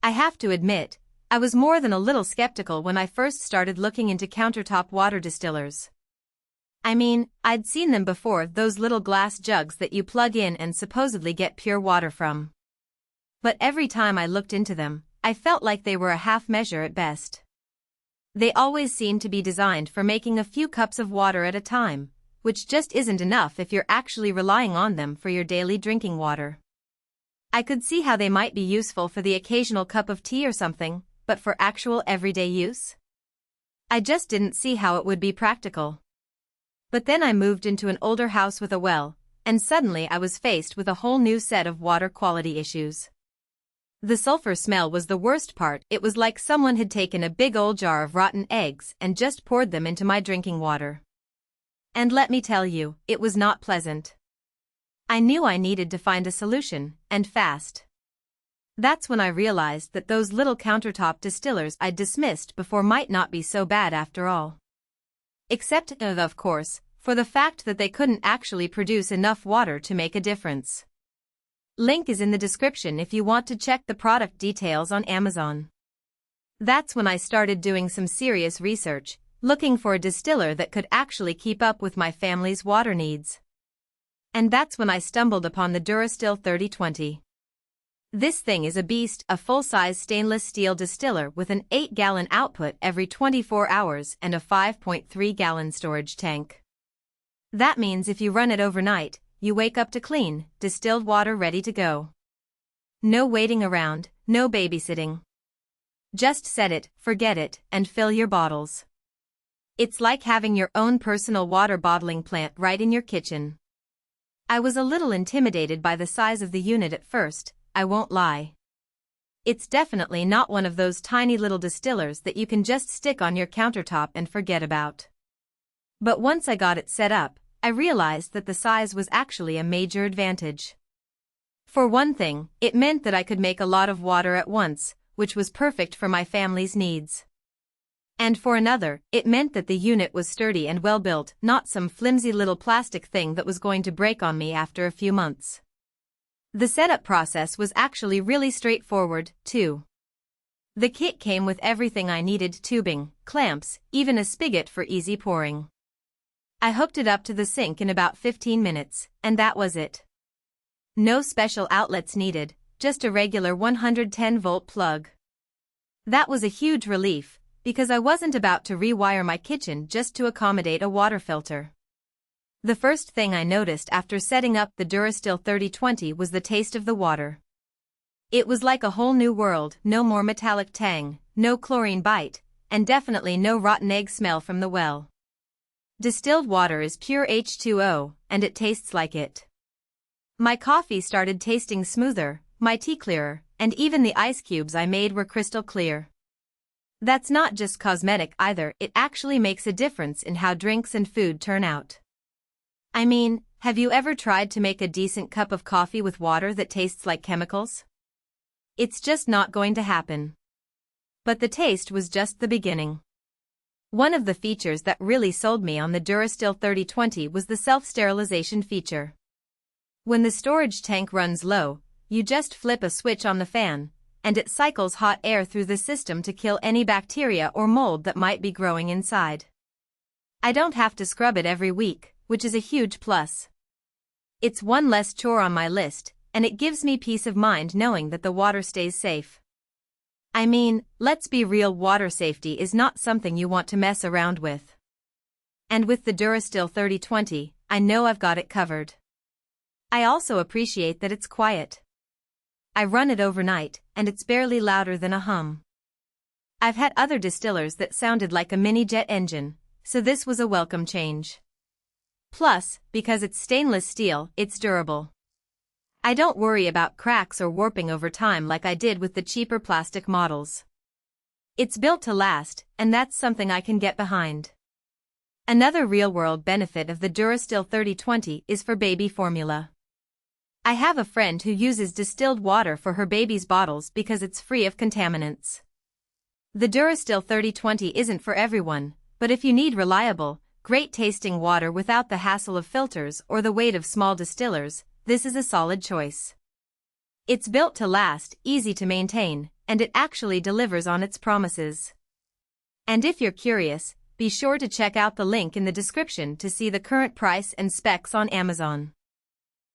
I have to admit, I was more than a little skeptical when I first started looking into countertop water distillers. I mean, I'd seen them before, those little glass jugs that you plug in and supposedly get pure water from. But every time I looked into them, I felt like they were a half measure at best. They always seemed to be designed for making a few cups of water at a time, which just isn't enough if you're actually relying on them for your daily drinking water. I could see how they might be useful for the occasional cup of tea or something, but for actual everyday use? I just didn't see how it would be practical. But then I moved into an older house with a well, and suddenly I was faced with a whole new set of water quality issues. The sulfur smell was the worst part. It was like someone had taken a big old jar of rotten eggs and just poured them into my drinking water. And let me tell you, it was not pleasant. I knew I needed to find a solution, and fast. That's when I realized that those little countertop distillers I'd dismissed before might not be so bad after all. Except, of course, for the fact that they couldn't actually produce enough water to make a difference. Link is in the description if you want to check the product details on Amazon. That's when I started doing some serious research, looking for a distiller that could actually keep up with my family's water needs. And that's when I stumbled upon the Durastill 3020. This thing is a beast, a full-size stainless steel distiller with an 8-gallon output every 24 hours and a 5.3-gallon storage tank. That means if you run it overnight, you wake up to clean, distilled water ready to go. No waiting around, no babysitting. Just set it, forget it, and fill your bottles. It's like having your own personal water bottling plant right in your kitchen. I was a little intimidated by the size of the unit at first, I won't lie. It's definitely not one of those tiny little distillers that you can just stick on your countertop and forget about. But once I got it set up, I realized that the size was actually a major advantage. For one thing, it meant that I could make a lot of water at once, which was perfect for my family's needs. And for another, it meant that the unit was sturdy and well built, not some flimsy little plastic thing that was going to break on me after a few months. The setup process was actually really straightforward, too. The kit came with everything I needed: tubing, clamps, even a spigot for easy pouring. I hooked it up to the sink in about 15 minutes, and that was it. No special outlets needed, just a regular 110-volt plug. That was a huge relief, because I wasn't about to rewire my kitchen just to accommodate a water filter. The first thing I noticed after setting up the Durastill 3020 was the taste of the water. It was like a whole new world: no more metallic tang, no chlorine bite, and definitely no rotten egg smell from the well. Distilled water is pure H2O, and it tastes like it. My coffee started tasting smoother, my tea clearer, and even the ice cubes I made were crystal clear. That's not just cosmetic either, it actually makes a difference in how drinks and food turn out. I mean, have you ever tried to make a decent cup of coffee with water that tastes like chemicals? It's just not going to happen. But the taste was just the beginning. One of the features that really sold me on the Durastill 3020 was the self-sterilization feature. When the storage tank runs low, you just flip a switch on the fan, and it cycles hot air through the system to kill any bacteria or mold that might be growing inside. I don't have to scrub it every week, which is a huge plus. It's one less chore on my list, and it gives me peace of mind knowing that the water stays safe. I mean, let's be real, water safety is not something you want to mess around with. And with the Durastill 3020, I know I've got it covered. I also appreciate that it's quiet. I run it overnight, and it's barely louder than a hum. I've had other distillers that sounded like a mini jet engine, so this was a welcome change. Plus, because it's stainless steel, it's durable. I don't worry about cracks or warping over time like I did with the cheaper plastic models. It's built to last, and that's something I can get behind. Another real-world benefit of the Durastill 3020 is for baby formula. I have a friend who uses distilled water for her baby's bottles because it's free of contaminants. The Durastill 3020 isn't for everyone, but if you need reliable, great-tasting water without the hassle of filters or the weight of small distillers, this is a solid choice. It's built to last, easy to maintain, and it actually delivers on its promises. And if you're curious, be sure to check out the link in the description to see the current price and specs on Amazon.